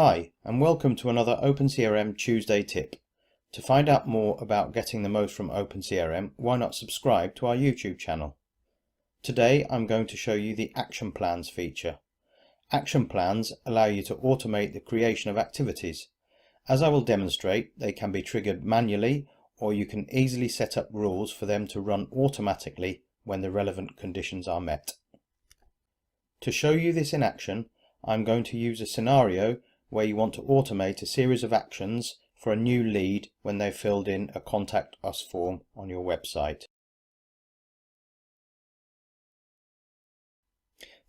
Hi, and welcome to another OpenCRM Tuesday tip. To find out more about getting the most from OpenCRM, why not subscribe to our YouTube channel? Today I'm going to show you the Action Plans feature. Action Plans allow you to automate the creation of activities. As I will demonstrate, they can be triggered manually, or you can easily set up rules for them to run automatically when the relevant conditions are met. To show you this in action, I'm going to use a scenario where you want to automate a series of actions for a new lead when they've filled in a Contact Us form on your website.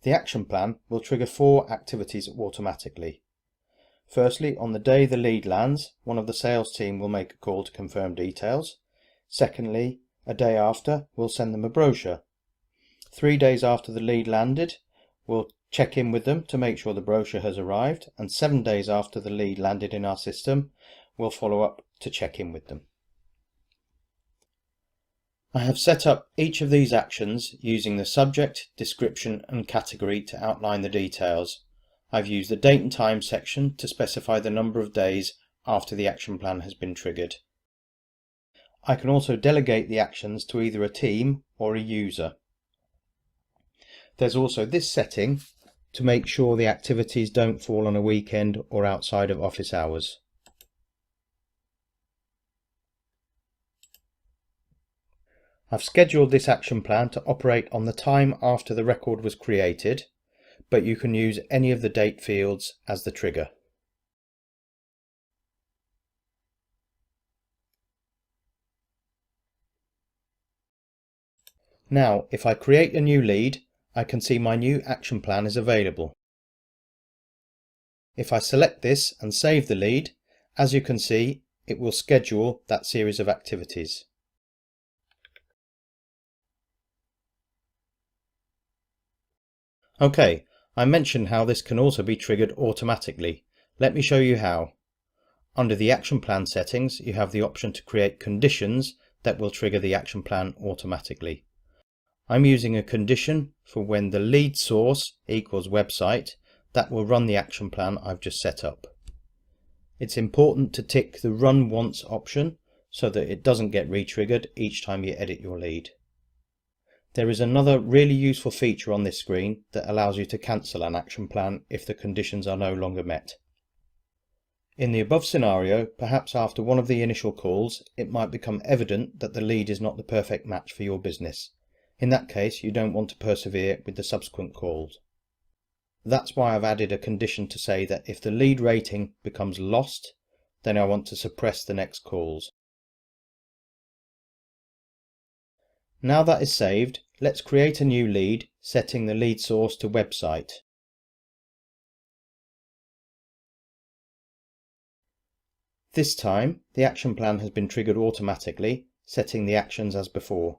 The action plan will trigger 4 activities automatically. Firstly, on the day the lead lands, one of the sales team will make a call to confirm details. Secondly, a day after, we'll send them a brochure. 3 days after the lead landed, we'll check in with them to make sure the brochure has arrived, and 7 days after the lead landed in our system, we'll follow up to check in with them. I have set up each of these actions using the subject, description and category to outline the details. I've used the date and time section to specify the number of days after the action plan has been triggered. I can also delegate the actions to either a team or a user. There's also this setting to make sure the activities don't fall on a weekend or outside of office hours. I've scheduled this action plan to operate on the time after the record was created, but you can use any of the date fields as the trigger. Now, if I create a new lead, I can see my new action plan is available. If I select this and save the lead, as you can see, it will schedule that series of activities. Okay, I mentioned how this can also be triggered automatically. Let me show you how. Under the action plan settings, you have the option to create conditions that will trigger the action plan automatically. I'm using a condition for when the lead source equals website. That will run the action plan I've just set up. It's important to tick the Run Once option so that it doesn't get re-triggered each time you edit your lead. There is another really useful feature on this screen that allows you to cancel an action plan if the conditions are no longer met. In the above scenario, perhaps after one of the initial calls, it might become evident that the lead is not the perfect match for your business. In that case, you don't want to persevere with the subsequent calls. That's why I've added a condition to say that if the lead rating becomes lost, then I want to suppress the next calls. Now that is saved, let's create a new lead, setting the lead source to website. This time, the action plan has been triggered automatically, setting the actions as before.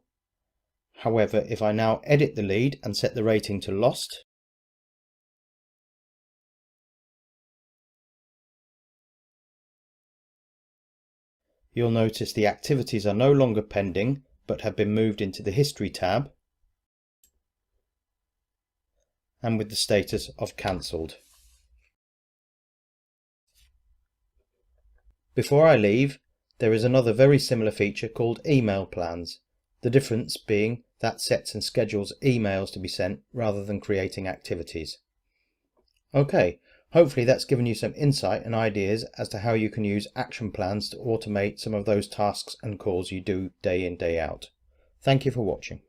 However, if I now edit the lead and set the rating to lost, you'll notice the activities are no longer pending but have been moved into the History tab and with the status of cancelled. Before I leave, there is another very similar feature called Email Plans, the difference being that sets and schedules emails to be sent rather than creating activities. Okay, hopefully that's given you some insight and ideas as to how you can use action plans to automate some of those tasks and calls you do day in, day out. Thank you for watching.